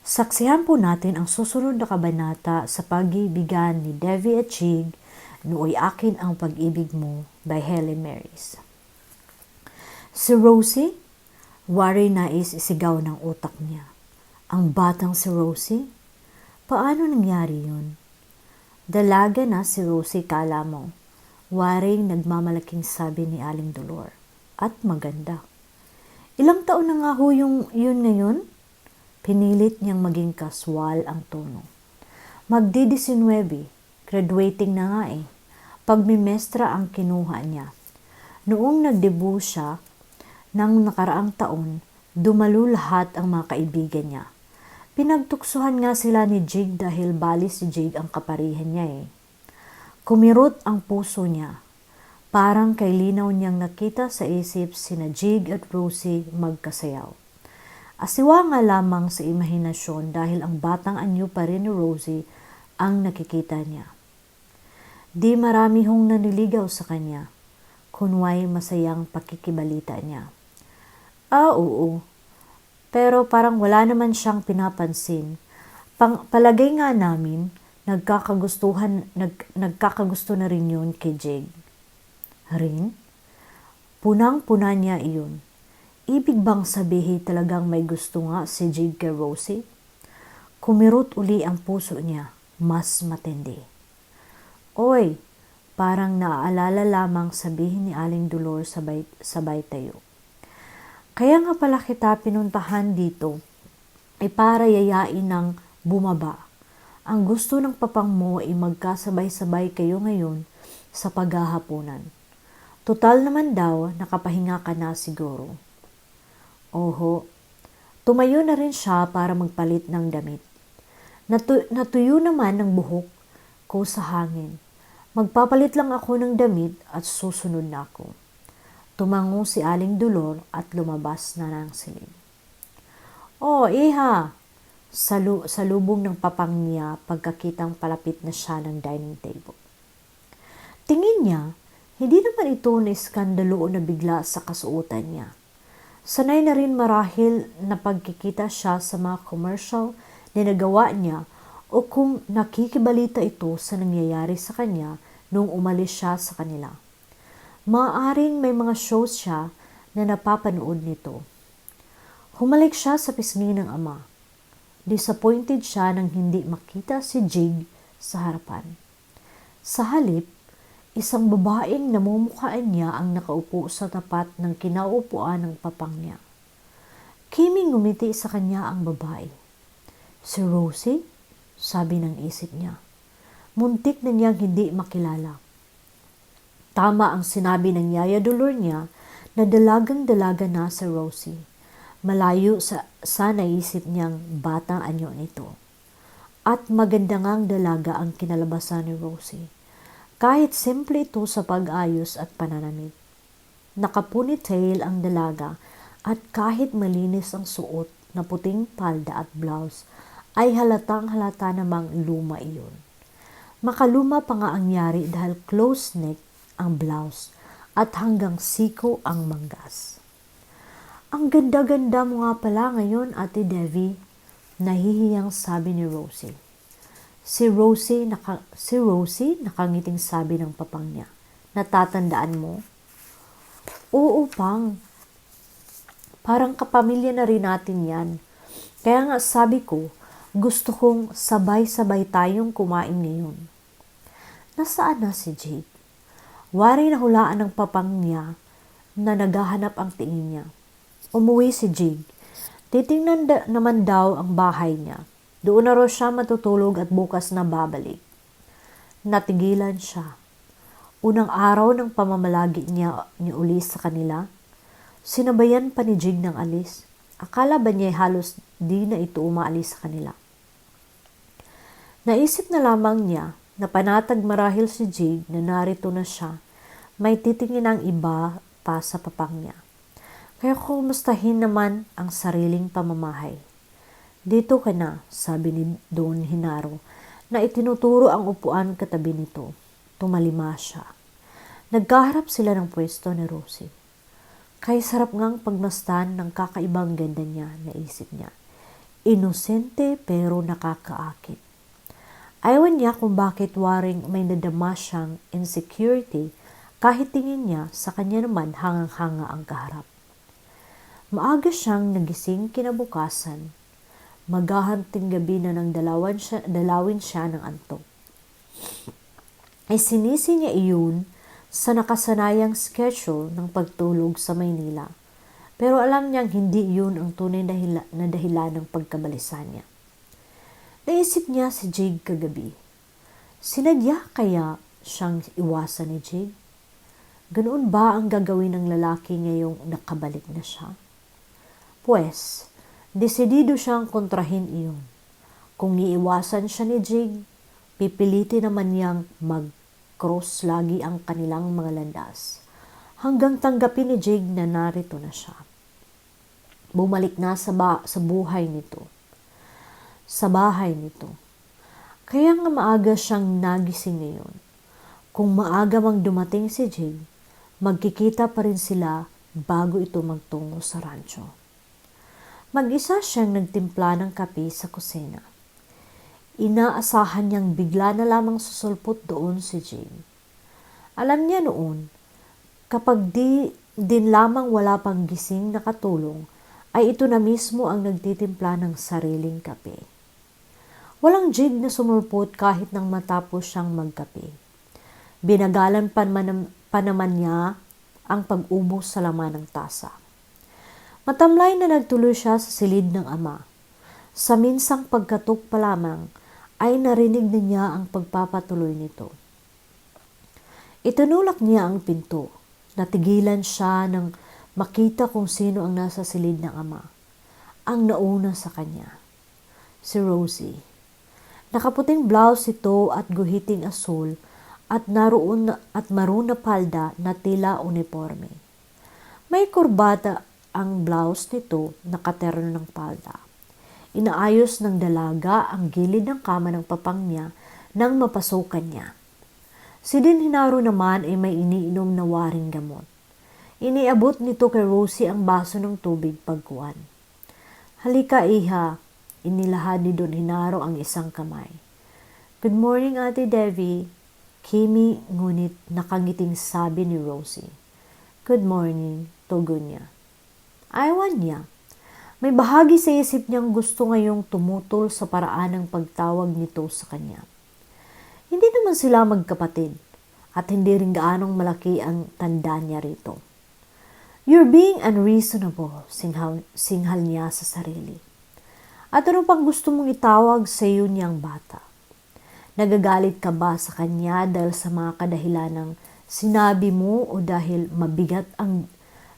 Saksihan po natin ang susunod na kabanata sa pag-ibigan ni Devi at Chig, Nooy Akin ang Pag-ibig Mo by Helen Marys. Si Rosie, wari nais isigaw ng utak niya. Ang batang si Rosie? Paano nangyari yun? Dalaga na si Rosie kala mo. Waring nagmamalaking sabi ni Aling Dolor. At maganda. Ilang taon na nga ho yun ngayon? Pinilit niyang maging kaswal ang tono. Magdi-19, graduating na nga eh. Pagmimestra ang kinuha niya. Noong nagdebut siya, nang nakaraang taon, dumalo lahat ang mga kaibigan niya. Pinagtuksuhan nga sila ni Jig dahil bali si Jig ang kaparihan niya eh. Kumirot ang puso niya. Parang kay linaw niyang nakita sa isip sina Jig at Rosie magkasayaw. Asiwa nga lamang sa imahinasyon dahil ang batang anyo pa rin ni Rosie ang nakikita niya. Di marami hong naniligaw sa kanya, kunway masayang pakikibalita niya. Oo, pero parang wala naman siyang pinapansin. Palagay nga namin, nagkakagusto na rin yun kay Jig. Rin? Punang-puna niya iyon. Ibig bang sabihin talagang may gusto nga si Jig kay Rosie? Kumirot uli ang puso niya, mas matindi. Oy, parang naaalala lamang sabihin ni Aling Dolor sabay tayo. Kaya nga pala kita pinuntahan dito, ay para yayain ng bumaba. Ang gusto ng papang mo ay magkasabay-sabay kayo ngayon sa paghahaponan. Total naman daw, nakapahinga ka na siguro. Oho, tumayo na rin siya para magpalit ng damit. Natuyo naman ng buhok ko sa hangin. Magpapalit lang ako ng damit at susunod na ako. Tumango si Aling Dolor at lumabas na ng silid. Oh, iha! Salubong ng papang niya pagkakitang palapit na siya ng dining table. Tingin niya, hindi naman ito na iskandalo o nabigla sa kasuotan niya. Sanay na rin marahil na pagkikita siya sa mga commercial na nagawa niya o kung nakikibalita ito sa nangyayari sa kanya nung umalis siya sa kanila. Maaaring may mga shows siya na napapanood nito. Humalik siya sa pisngi ng ama. Disappointed siya nang hindi makita si Jig sa harapan. Sa halip, isang babaeng namumukhaan niya ang nakaupo sa tapat ng kinaupuan ng papang niya. Kiming ngumiti sa kanya ang babae. Si Rosie? Sabi ng isip niya. Muntik na niyang hindi makilala. Tama ang sinabi ng Yaya Dolor niya na dalagang-dalaga na si Rosie. Malayo sa naisip niyang batang anyo nito. At maganda ngang dalaga ang kinalabasan ni Rosie. Kahit simple ito sa pag-ayos at pananamit. Naka-ponytail ang dalaga at kahit malinis ang suot na puting palda at blouse, ay halatang-halata namang luma iyon. Makaluma pa nga ang yari dahil close neck ang blouse at hanggang siko ang manggas. Ang ganda-ganda mo nga pala ngayon, Ate Devi, nahihiyang sabi ni Rosie. Si Rosie, nakangiting sabi ng papang niya. Natatandaan mo? Oo, pang. Parang kapamilya na rin natin yan. Kaya nga sabi ko, gusto kong sabay-sabay tayong kumain ngayon. Nasaan na si Jake? Wari na hulaan ng papang niya na naghahanap ang tingin niya. Umuwi si Jake. Titingnan naman daw ang bahay niya. Doon na raw siya matutulog at bukas na babalik. Natigilan siya. Unang araw ng pamamalagi niya ni ulis sa kanila, sinabayan pa ni Jig ng alis. Akala ba niya halos di na ito umaalis sa kanila? Naisip na lamang niya na panatag marahil si Jig na narito na siya, may titingin ang iba pa sa papang niya. Kaya kumustahin naman ang sariling pamamahay. Dito ka na, sabi ni Don Hinaro, na itinuturo ang upuan katabi nito. Tumalima siya. Nagkaharap sila ng pwesto ni Rosie. Kay sarap ngang pagmastan ng kakaibang ganda niya, naisip niya. Inosente pero nakakaakit. Ayawan niya kung bakit waring may nadama siyang insecurity kahit tingin niya sa kanya naman hangang-hanga ang kaharap. Maaga siyang nagising kinabukasan. Maghahanting gabi na nang dalawin siya ng antok. Ay sinisi niya iyon sa nakasanayang schedule ng pagtulog sa Maynila. Pero alam niyang hindi iyon ang tunay na dahilan ng pagkabalisa niya. Naisip niya si Jig kagabi. Sinadya kaya siyang iwasan ni Jig? Ganoon ba ang gagawin ng lalaki ngayong nakabalik na siya? Pues, desidido siyang kontrahin iyon. Kung iiwasan siya ni Jig, pipilitin naman niyang mag-cross lagi ang kanilang mga landas. Hanggang tanggapin ni Jig na narito na siya. Bumalik na sa buhay nito. Sa bahay nito. Kaya nga maaga siyang nagising ngayon. Kung maaga mang dumating si Jig, magkikita pa rin sila bago ito magtungo sa rancho. Mag-isa siyang nagtimpla ng kape sa kusina. Inaasahan niyang bigla na lamang susulpot doon si Jig. Alam niya noon, kapag din lamang wala pang gising na katulong, ay ito na mismo ang nagtitimpla ng sariling kape. Walang Jig na sumulpot kahit nang matapos siyang magkape. Binagalan pa naman niya ang pag-ubos sa laman ng tasa. Matamlay na nagtuloy siya sa silid ng ama. Sa minsang pagkatok pa lamang ay narinig na niya ang pagpapatuloy nito. Itinulak niya ang pinto. Natigilan siya nang makita kung sino ang nasa silid ng ama. Ang nauna sa kanya. Si Rosie. Nakaputing blouse ito at guhiting asul at maroon na palda na tila uniforme. May kurbata ang blouse nito nakaterno ng palda. Inaayos ng dalaga ang gilid ng kama ng papang niya nang mapasukan niya. Si Din Hinaro naman ay may iniinom na waring gamot. Iniabot nito kay Rosie ang baso ng tubig pagkuhan. Halika iha, inilahad ni Don Hinaro ang isang kamay. Good morning Ate Devi, Kimi ngunit nakangiting sabi ni Rosie. Good morning, tugon niya. Ayawan niya. May bahagi sa isip niyang gusto ngayong tumutol sa paraan ng pagtawag nito sa kanya. Hindi naman sila magkapatid at hindi rin gaanong malaki ang tanda niya rito. You're being unreasonable, singhal niya sa sarili. At ano pang gusto mong itawag sa iyo niyang bata? Nagagalit ka ba sa kanya dahil sa mga kadahilanang sinabi mo o dahil mabigat ang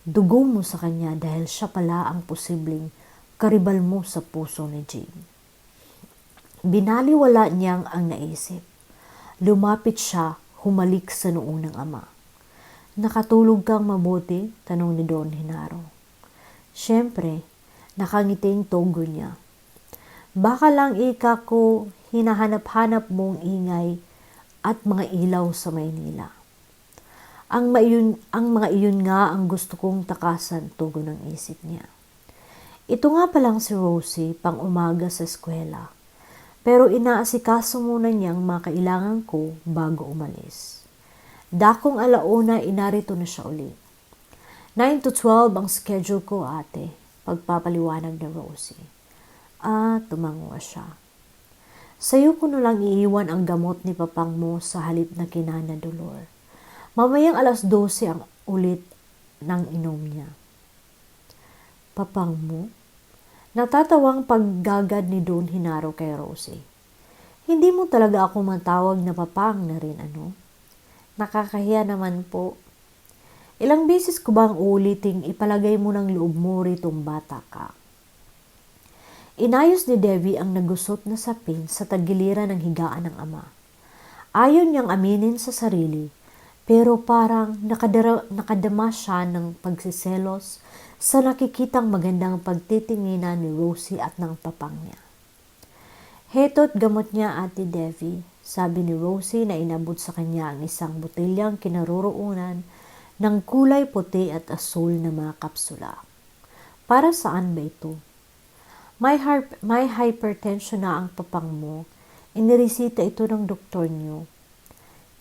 dugo mo sa kanya dahil siya pala ang posibleng karibal mo sa puso ni Jig? Binaliwala niyang ang naisip. Lumapit siya, humalik sa noo ng ama. Nakatulog kang mabuti? Tanong ni Don Hinaro. Siyempre, nakangiting togo niya. Baka lang ika ko hinahanap-hanap mong ingay at mga ilaw sa Maynila. Ang mga iyon nga ang gusto kong takasan, tugon ng isip niya. Ito nga palang si Rosie pang umaga sa eskwela. Pero inaasikaso muna niyang mga kailangan ko bago umalis. Dakong alauna inarito na siya uli. 9 to 12 ang schedule ko ate, pagpapaliwanag ni Rosie. Tumango siya. Sa'yo ko na lang iiwan ang gamot ni papang mo sa halip na kinana Dolor. Mamayang 12:00 ang ulit ng inom niya. Papang mo? Natatawang paggagad ni Don Hinaro kay Rosie. Hindi mo talaga ako matawag na papang na rin ano? Nakakahiya naman po. Ilang beses ko bang uliting ipalagay mo ng loob mo ritong bata ka? Inayos ni Devi ang nagusot na sapin sa tagiliran ng higaan ng ama. Ayon niyang aminin sa sarili, pero parang nakadama siya ng pagsiselos sa nakikitang magandang pagtitinginan ni Rosie at ng papang niya. Heto't gamot niya Ate Devi, sabi ni Rosie na inabot sa kanya ang isang botilyang kinaroroonan ng kulay puti at asul na mga kapsula. Para saan ba ito? May hypertension na ang papang mo. Iniresita ito ng doktor niyo.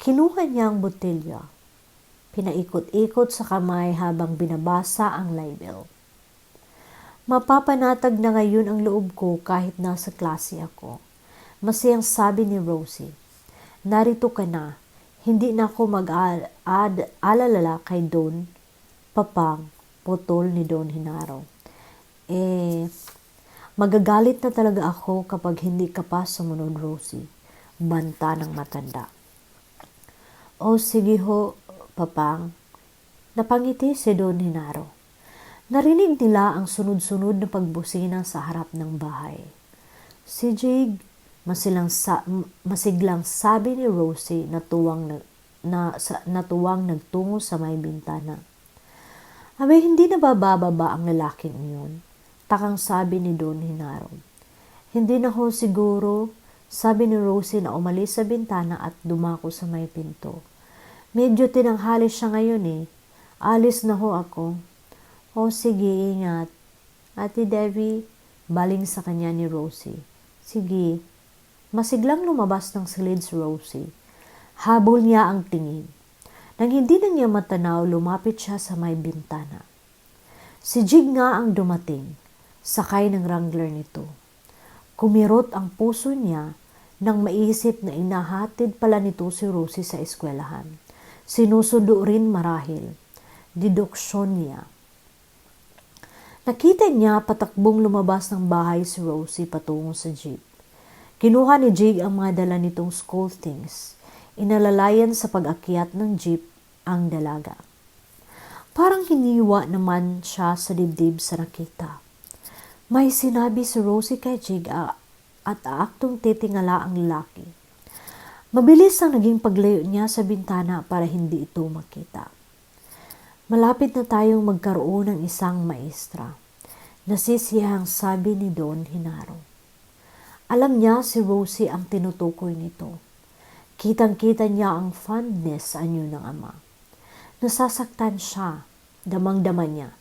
Kinuha niya ang botelya. Pinaikot-ikot sa kamay habang binabasa ang label. Mapapanatag na ngayon ang loob ko kahit nasa klase ako. Masayang sabi ni Rosie. Narito ka na. Hindi na ako mag-alala kay Don. Papang, putol ni Don Genaro. Magagalit na talaga ako kapag hindi ka pa sumunod, Rosie. Banta ng matanda. O sige ho, Papang. Napangiti si Don Genaro. Narinig nila ang sunod-sunod na pagbusina sa harap ng bahay. Si Jig, masiglang sabi ni Rosie na tuwang nagtungo sa may bintana. Abay, hindi na bababa ang lalaking iyon. Takang sabi ni Don Genaro. Hindi na ho siguro, sabi ni Rosie na umalis sa bintana at dumako sa may pinto. Medyo tinanghali siya ngayon eh. Alis na ho ako. O sige, ingat. Ate Debbie, baling sa kanya ni Rosie. Sige. Masiglang lumabas ng silid si Rosie. Habol niya ang tingin. Nang hindi na niya matanaw, lumapit siya sa may bintana. Si Jig nga ang dumating. Sakay ng wrangler nito. Kumirot ang puso niya nang maisip na inahatid pala nito si Rosie sa eskwelahan. Sinusundo rin marahil. Deduksyon niya. Nakita niya patakbong lumabas ng bahay si Rosie patungo sa jeep. Kinuha ni Jig ang mga dala nitong school things. Inalalayan sa pag-akyat ng jeep ang dalaga. Parang hiniwa naman siya sa dibdib sa nakita. May sinabi si Rosie kay Jig at aaktong titingala ang lalaki. Mabilis ang naging paglayo niya sa bintana para hindi ito makita. Malapit na tayong magkaroon ng isang maestra. Nasisiyahang sabi ni Don Genaro. Alam niya si Rosie ang tinutukoy nito. Kitang-kita niya ang fondness sa anyo ng ama. Nasasaktan siya, damang-dama niya.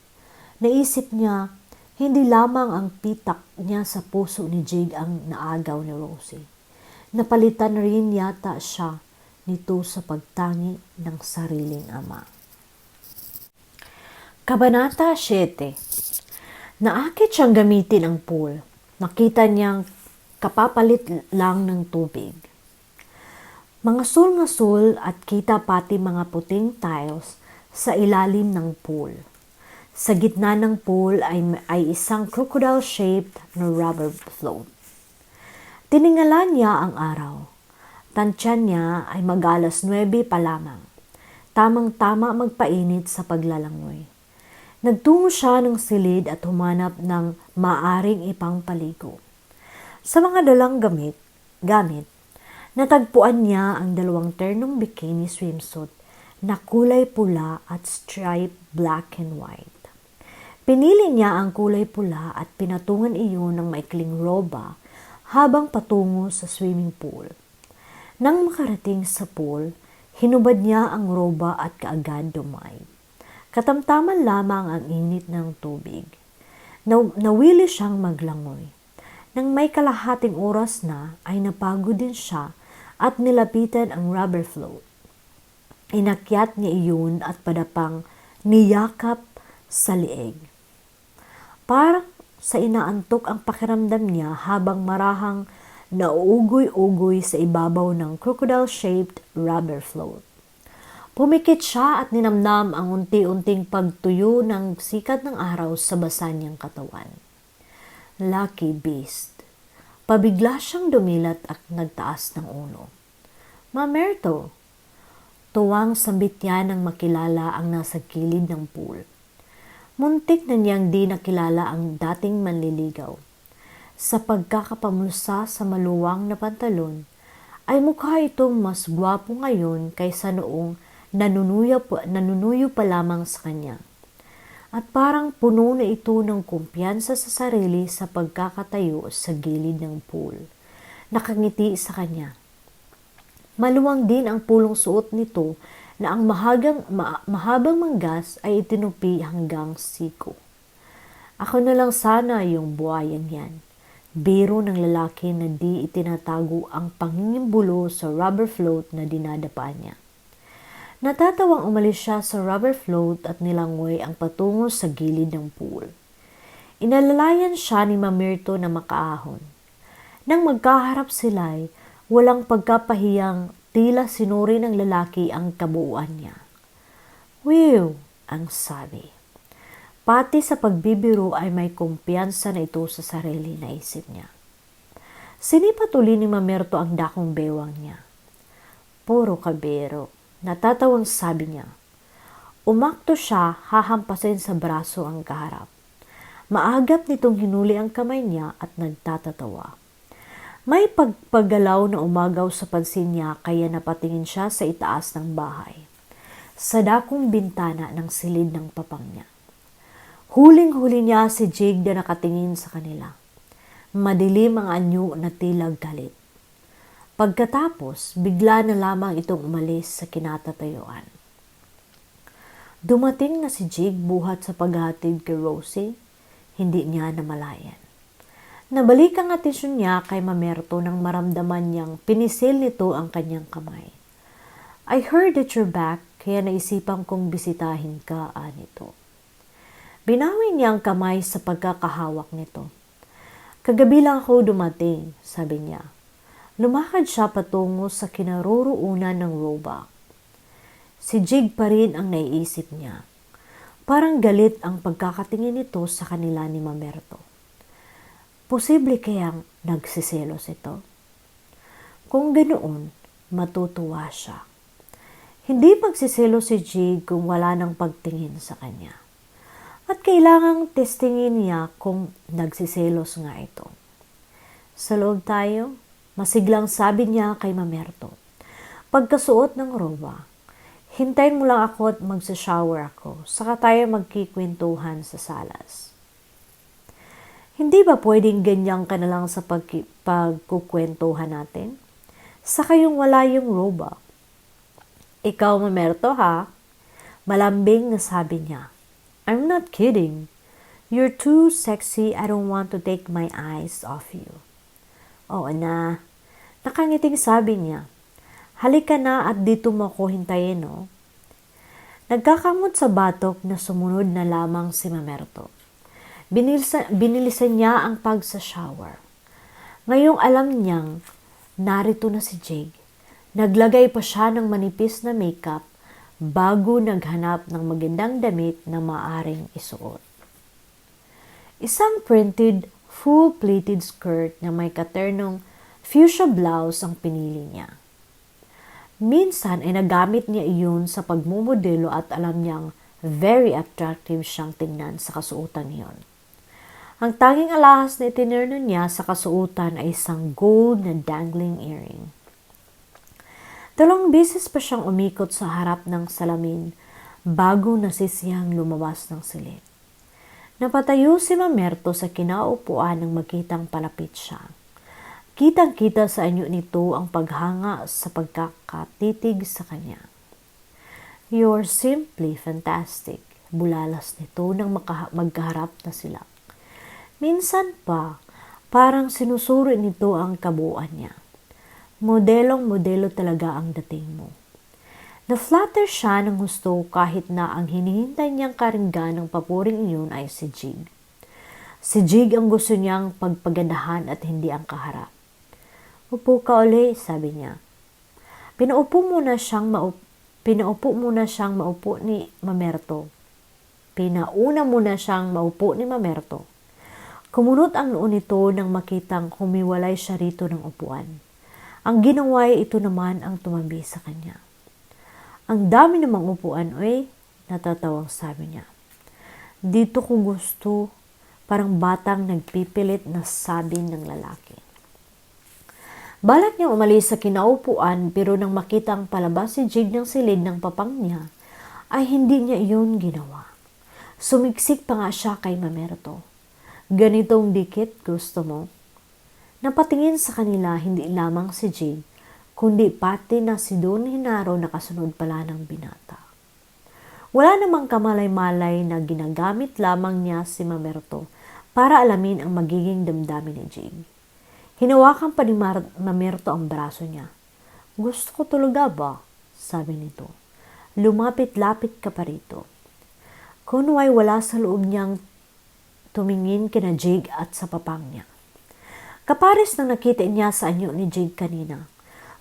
Naisip niya, hindi lamang ang pitak niya sa puso ni Jig ang naagaw ni Rosie. Napalitan rin yata siya nito sa pagtangi ng sariling ama. Kabanata 7. Naakit siyang gamitin ang pool. Nakita niyang kapapalit lang ng tubig. Mga sul-ngasul at kita pati mga puting tiles sa ilalim ng pool. Sa gitna ng pool ay isang crocodile-shaped na rubber float. Tiningala niya ang araw. Tansya niya ay mag-alas 9 pa lamang. Tamang-tama magpainit sa paglalangoy. Nagtungo siya ng silid at humanap ng maaring ipangpaligo. Sa mga dalang gamit, natagpuan niya ang 2 ternong bikini swimsuit na kulay pula at striped black and white. Pinili niya ang kulay pula at pinatungan iyon ng maikling roba habang patungo sa swimming pool. Nang makarating sa pool, hinubad niya ang roba at kaagad dumay. Katamtaman lamang ang init ng tubig. Nawili siyang maglangoy. Nang may kalahating oras na ay napagod din siya at nilapitan ang rubber float. Inakyat niya iyon at padapang niyakap sa lieg. Parang sa inaantok ang pakiramdam niya habang marahang nauugoy-ugoy sa ibabaw ng crocodile-shaped rubber float. Pumikit siya at ninamnam ang unti-unting pagtuyo ng sikat ng araw sa basa niyang katawan. Lucky beast. Pabigla siyang dumilat at nagtaas ng ulo. Mamerto. Tuwang sambit niya nang makilala ang nasa gilid ng pool. Muntik na niyang di nakilala ang dating manliligaw. Sa pagkakapamulsa sa maluwang na pantalon, ay mukha itong mas gwapo ngayon kaysa noong nanunuyo pa lamang sa kanya. At parang puno na ito ng kumpiyansa sa sarili sa pagkakatayo sa gilid ng pool. Nakangiti sa kanya. Maluwang din ang pulong suot nito na ang mahabang manggas ay itinupi hanggang siko. Ako na lang sana yung buhayan yan. Biro ng lalaki na di itinatago ang pangingimbulo sa rubber float na dinadapaan niya. Natatawang umalis siya sa rubber float at nilangoy ang patungo sa gilid ng pool. Inalalayan siya ni Mamerto na makaahon. Nang magkaharap sila'y walang pagkapahiyang tila sinuri ng lalaki ang kabuuan niya. "Wow!" ang sabi. Pati sa pagbibiro ay may kumpiyansa na ito sa sarili na isip niya. Sinipat uli ni Mamerto ang dakong bewang niya. "Puro kabero," natatawang sabi niya. Umakto siya, hahampasin sa braso ang kaharap. Maagap nitong hinuli ang kamay niya at nagtatatawa. May pagpagalaw na umagaw sa pansin niya kaya napatingin siya sa itaas ng bahay, sa dakong bintana ng silid ng papang niya. Huling-huli niya si Jig na nakatingin sa kanila. Madilim ang anyo na tila galit. Pagkatapos, bigla na lamang itong umalis sa kinatatayuan. Dumating na si Jig buhat sa paghatid kay Rosie. Hindi niya namalayan. Nabalik ang atensyon niya kay Mamerto nang maramdaman niyang pinisil nito ang kanyang kamay. "I heard that you're back, kaya naisipan kong bisitahin ka," anito. Binawi niya ang kamay sa pagkakahawak nito. "Kagabi lang ako dumating," sabi niya. Lumakad siya patungo sa kinaroroonan ng robot. Si Jig pa rin ang naiisip niya. Parang galit ang pagkakatingin nito sa kanila ni Mamerto. Posible kayang nagsiselos ito? Kung ganoon, matutuwa siya. Hindi magsiselos si Jig kung wala nang pagtingin sa kanya. At kailangang testingin niya kung nagsiselos nga ito. "Sa loob tayo," masiglang sabi niya kay Mamerto. Pagkasuot ng roba, "Hintayin mo lang ako at magsa-shower ako, saka tayo magkikwentuhan sa salas." Hindi ba pwedeng ganyan ka na lang sa pagkukwentuhan natin? Saka yung wala yung roba. "Ikaw, Mamerto, ha?" Malambing na sabi niya. "I'm not kidding. You're too sexy. I don't want to take my eyes off you." "Oo na." Nakangiting sabi niya. "Halika na at dito mo ako hintayin, no?" Nagkakamot sa batok na sumunod na lamang si Mamerto. Binilisan niya ang pagsa-shower. Ngayong alam niyang narito na si Jig, naglagay pa siya ng manipis na makeup bago naghanap ng magandang damit na maaring isuot. Isang printed, full-pleated skirt na may katernong fuchsia blouse ang pinili niya. Minsan ay nagamit niya iyon sa pagmumodelo at alam niyang very attractive siyang tingnan sa kasuotan niyon. Ang tanging alahas na itinurno niya sa kasuotan ay isang gold na dangling earring. 2 beses pa siyang umikot sa harap ng salamin bago nasisiyang lumabas ng silid. Napatayo si Mamerto sa kinaupuan nang makitang palapit siya. Kitang-kita sa anyo nito ang paghanga sa pagkakatitig sa kanya. "You're simply fantastic," bulalas nito nang magkaharap na sila. Minsan pa, parang sinusuri nito ang kabuuan niya. Modelong-modelo talaga ang dating mo. Na-flatter siya ng gusto kahit na ang hinihintay niyang karinggan ng papuring iyon ay si Jig. Si Jig ang gusto niyang pagpagandahan at hindi ang kaharap. "Upo ka uli," sabi niya. Pinaupo muna siyang maupo ni Mamerto. Pinauna muna siyang maupo ni Mamerto. Kumunot ang noo nito nang makitang humiwalay siya rito ng upuan. Ang ginawa ay ito naman ang tumabi sa kanya. "Ang dami namang upuan, oy," natatawang sabi niya. "Dito ko gusto," parang batang nagpipilit na sabi ng lalaki. Balak niyang umalis sa kinaupuan pero nang makitang palabas si Jig ng silid ng papang niya, ay hindi niya iyon ginawa. Sumiksik pa nga siya kay Mamerto. "Ganitong dikit gusto mo?" Napatingin sa kanila hindi lamang si Jig, kundi pati na si Don Genaro nakasunod pala ng binata. Wala namang kamalay-malay na ginagamit lamang niya si Mamerto para alamin ang magiging damdamin ni Jig. Hinawakan pa ni Mamerto ang braso niya. Gusto ko talaga ba? Sabi nito. Lumapit-lapit ka pa rito. Kunway wala sa loob niyang tumingin kina Jig at sa papang niya. Kapares na nakita niya sa anyo ni Jig kanina.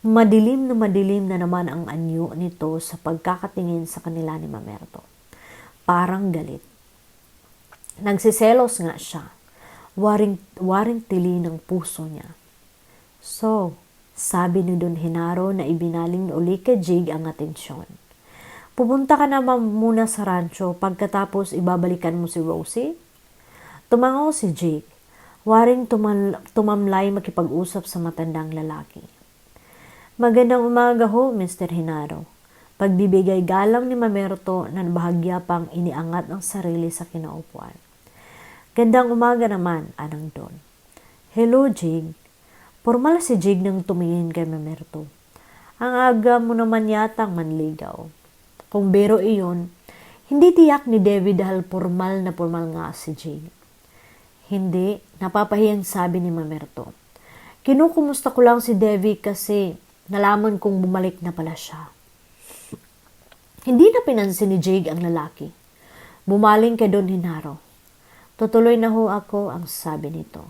Madilim na naman ang anyo nito sa pagkakatingin sa kanila ni Mamerto. Parang galit. Nagsiselos nga siya. Waring tili ng puso niya. So, sabi ni Don Genaro na ibinaling uli kay Jig ang atensyon. Pupunta ka naman muna sa rancho pagkatapos ibabalikan mo si Rosie? Tumangaw si Jig. Waring tumamlay makipag-usap sa matandang lalaki. Magandang umaga ho, Mr. Genaro. Pagbibigay galang ni Mamerto na bahagya pang iniangat ang sarili sa kinaupuan. Gandang umaga naman, anang Don. Hello, Jig. Formal si Jig nang tumingin kay Mamerto. Ang aga mo naman yatang manligaw. Kung biro iyon, hindi tiyak ni Devi dahil formal nga si Jig. Hindi, napapahiyang sabi ni Mamerto. Kinukumusta ko lang si Devi kasi nalaman kong bumalik na pala siya. Hindi na pinansin ni Jig ang lalaki. Bumaling kay Don Genaro. Tutuloy na ho ako, ang sabi nito.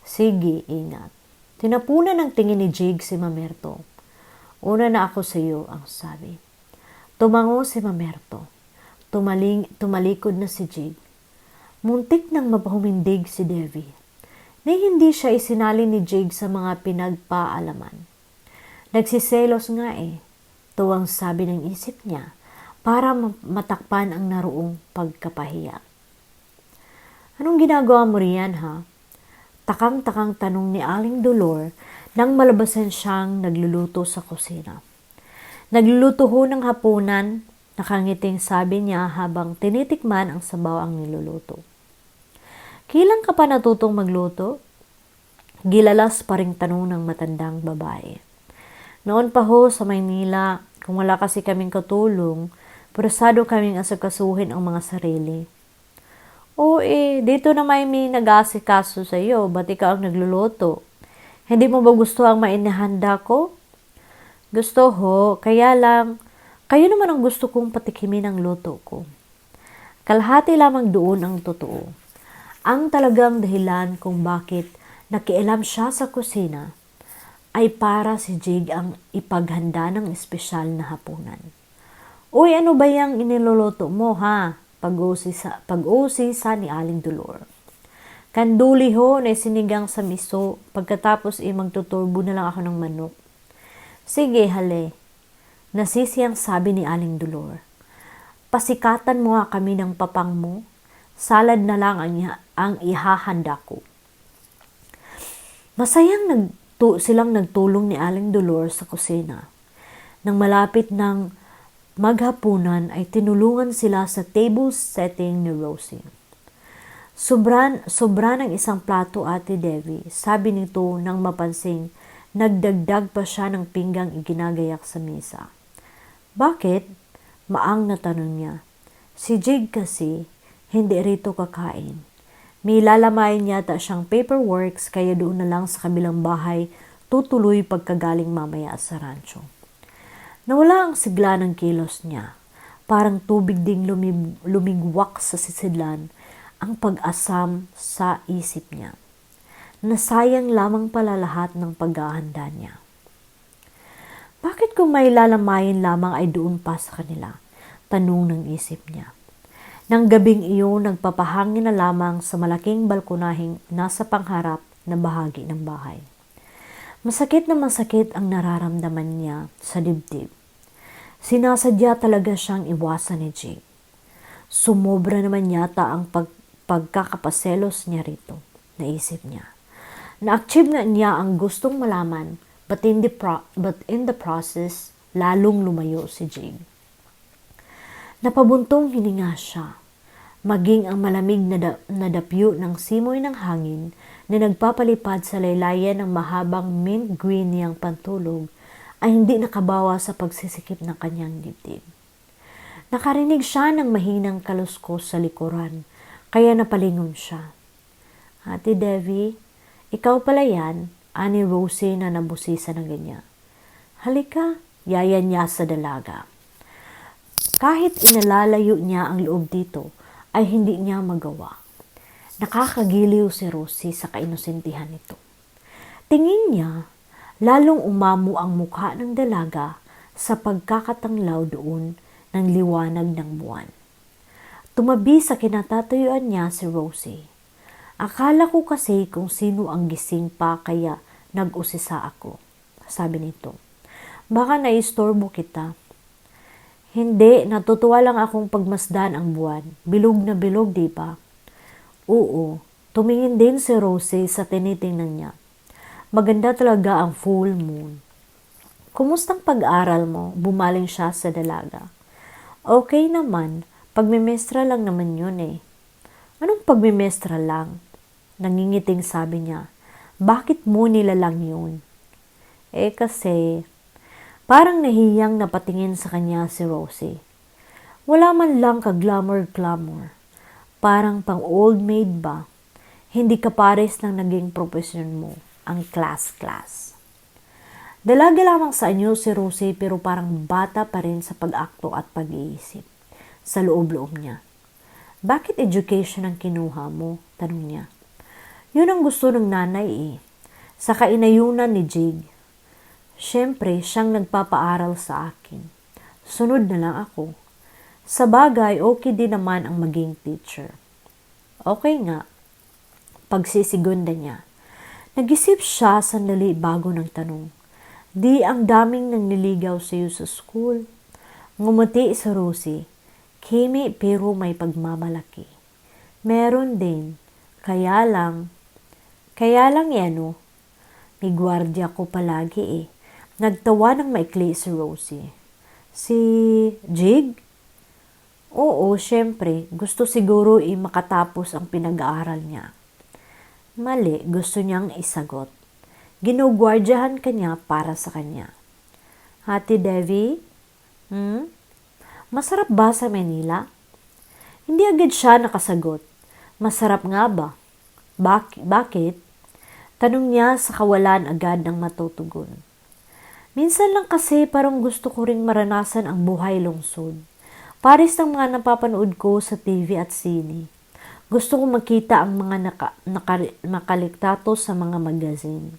Sige, ingat. Tinapunan ng tingin ni Jig si Mamerto. Una na ako sa iyo, ang sabi. Tumango si Mamerto. Tumalikod na si Jig. Muntik nang mapahumindig si Devi. Na hindi siya isinali ni Jig sa mga pinagpaalaman. Nagsiselos nga tuwang sabi ng isip niya para matakpan ang naroong pagkapahiya. Anong ginagawa mo riyan, ha? Takang-takang tanong ni Aling Dolor nang malabasan siyang nagluluto sa kusina. Nagluluto ho ng hapunan, nakangiting sabi niya habang tinitikman ang sabaw ang niluluto. Kailan ka pa natutong magluto? Gilalas pa ring tanong ng matandang babae. Noon pa ho sa Maynila, kung wala kasi kaming katulong, presado kaming asakasuhin ang mga sarili. Oo dito na may nag-aasikaso sa iyo, ba't ikaw ang nagluluto? Hindi mo ba gusto ang mainihanda ko? Gusto ho, kaya lang, kayo naman ang gusto kong patikimin ang luto ko. Kalahati lamang doon ang totoo. Ang talagang dahilan kung bakit nakialam siya sa kusina ay para si Jig ang ipaghanda ng espesyal na hapunan. Uy, ano ba yung iniluluto mo, ha? Pag-usi sa ni Aling Dolor. Kanduli ho na sinigang sa miso, pagkatapos magtuturbo na lang ako ng manok. Sige, hale. Nasisiyang sabi ni Aling Dolor. Pasikatan mo nga kami ng papang mo. Salad na lang ang ihahanda ko. Masayang silang nagtulong ni Aling Dolor sa kusina. Nang malapit ng maghapunan ay tinulungan sila sa table setting ni Rosie. Sobra ng isang plato, Ate Devi, sabi nito nang mapansing nagdagdag pa siya ng pinggang iginagayak sa mesa. Bakit? Maang na tanong niya. Si Jig kasi hindi rito kakain. May lalamayin yata siyang paperworks kaya doon na lang sa kabilang bahay tutuloy pagkagaling mamaya sa rancho. Nawala ang sigla ng kilos niya. Parang tubig ding lumigwak sa sisidlan ang pag-asam sa isip niya. Nasayang lamang pala lahat ng paghahanda niya. Bakit kung may lalamayin lamang ay doon pa sa kanila? Tanong ng isip niya. Nang gabing iyon, nagpapahangin na lamang sa malaking balkonahing nasa pangharap na bahagi ng bahay. Masakit na masakit ang nararamdaman niya sa dibdib. Sinasadya talaga siyang iwasan ni Jig. Sumobra naman yata ang pagkakapaselos niya rito, naisip niya. Na-achieve nga niya ang gustong malaman, but in the process, lalong lumayo si Jig. Napabuntong hininga siya. Maging ang malamig na dapyo ng simoy ng hangin na nagpapalipad sa laylayan ng mahabang mint green niyang pantulog ay hindi nakabawa sa pagsisikip ng kanyang dibdib. Nakarinig siya ng mahinang kaluskos sa likuran, kaya napalingon siya. Ate Devi, ikaw pala yan, ani Rosie na nabusisa ng ganyan. Halika, yaya niya sa dalaga. Kahit inalalayo niya ang loob dito, ay hindi niya magawa. Nakakagiliw si Rosie sa kainosentihan nito. Tingin niya, lalong umamo ang mukha ng dalaga sa pagkakatanglaw doon ng liwanag ng buwan. Tumabi sa kinatatayuan niya si Rosie. Akala ko kasi kung sino ang gising pa kaya nag-usisa ako, sabi nito. Baka naistorbo kita. Hindi, natutuwa lang akong pagmasdan ang buwan. Bilog na bilog, di ba? Oo, tumingin din si Rosie sa tinitingnan niya. Maganda talaga ang full moon. Kumustang pag-aral mo? Bumaling siya sa dalaga. Okay naman, pagmimestra lang naman yun eh. Anong pagmimestra lang? Nangingiting sabi niya. Bakit mo nilalang yun? Kasi, parang nahiyang napatingin sa kanya si Rosie. Wala man lang ka-glamour-glamour. Parang pang old maid ba? Hindi ka pares ng naging profesyon mo, ang class-class. Dalaga lamang sa anyo si Rosie pero parang bata pa rin sa pag-akto at pag-iisip. Sa loob-loob niya. Bakit education ang kinuha mo? Tanong niya. Yun ang gusto ng nanay eh. Sa kainayunan ni Jig. Siyempre, siyang nagpapaaral sa akin. Sunod na lang ako. Sa bagay, okay din naman ang maging teacher. Okay nga. Pagsisigunda niya. Nag-isip siya sandali bago ng tanong. Di ang daming nang niligaw sa iyo sa school. Ngumati sa Rosie. Kimi pero may pagmamalaki. Meron din. Kaya lang yan o. May gwardiya ko palagi eh. Nagtawa ng maikli si Rosie. Si Jig? Oo, syempre. Gusto siguro makatapos ang pinag-aaral niya. Mali, gusto niyang isagot. Ginugwardyahan kanya para sa kanya. Ate Devi? Masarap ba sa Manila? Hindi agad siya nakasagot. Masarap nga ba? Bakit? Tanong niya sa kawalan agad ng matutugon. Minsan lang kasi parang gusto ko ring maranasan ang buhay lungsod. Pares ng mga napapanood ko sa TV at sine. Gusto ko makita ang mga nakaliktato sa mga magazine.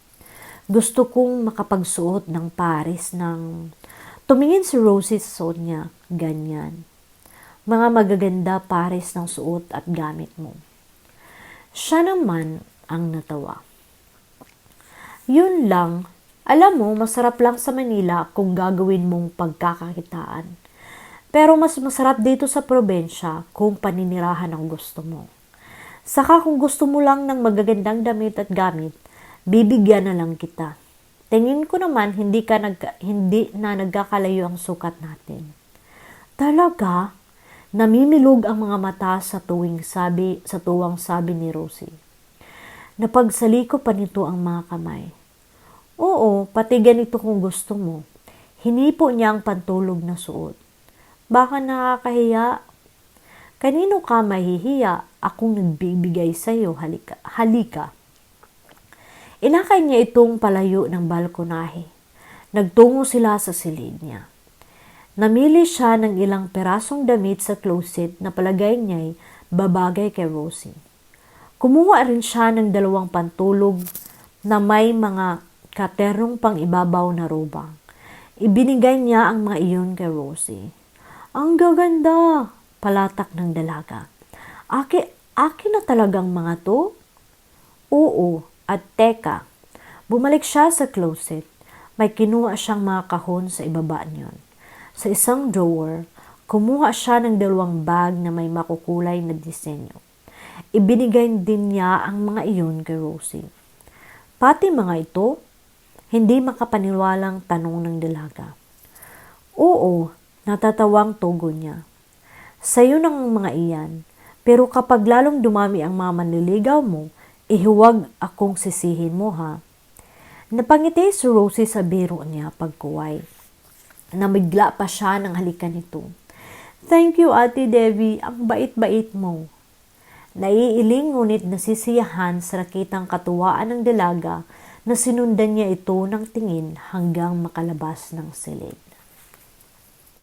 Gusto kong makapagsuot ng pares ng... Tumingin si Rosie sa suot niya. Ganyan. Mga magaganda pares ng suot at gamit mo. Siya naman ang natawa. Yun lang. Alam mo, masarap lang sa Manila kung gagawin mong pagkakakitaan. Pero mas masarap dito sa probensya kung paninirahan ang gusto mo. Saka kung gusto mo lang ng magagandang damit at gamit, bibigyan na lang kita. Tingin ko naman hindi na nagkakalayo ang sukat natin. Talaga? Namimilog ang mga mata sa tuwang sabi ni Rosie. Napagsali ko pa nito ang mga kamay. Oo, pati ganito kung gusto mo. Hinipo niya ang pantulog na suot. Baka nakakahiya. Kanino ka mahihiya? Akong nagbibigay sa iyo. Halika. Inakay niya itong palayo ng balkonahe. Nagtungo sila sa silid niya. Namili siya ng ilang perasong damit sa closet na palagay niya'y babagay kay Rosie. Kumuha rin siya ng 2 pantulog na may mga katerong pang ibabaw na roba. Ibinigay niya ang mga iyon kay Rosie. Ang gaganda! Palatak ng dalaga. Akin na talagang mga to? Oo, at teka. Bumalik siya sa closet. May kinuha siyang mga kahon sa ibaba niyon. Sa isang drawer, kumuha siya ng 2 bag na may makukulay na disenyo. Ibinigay din niya ang mga iyon kay Rosie. Pati mga ito? Hindi makapaniwalang tanong ng dalaga. Oo, natatawang tugon niya. Sa'yo ng mga iyan, pero kapag lalong dumami ang mga manliligaw mo, huwag akong sisihin mo ha. Napangiti si Rosie sa biro niya pagkuway. Namigla pa siya ng halikan nito. Thank you, Ate Devi. Ang bait-bait mo. Naiiling ngunit nasisiyahan sa nakitang katuwaan ng dalaga na sinundan niya ito ng tingin hanggang makalabas ng silid.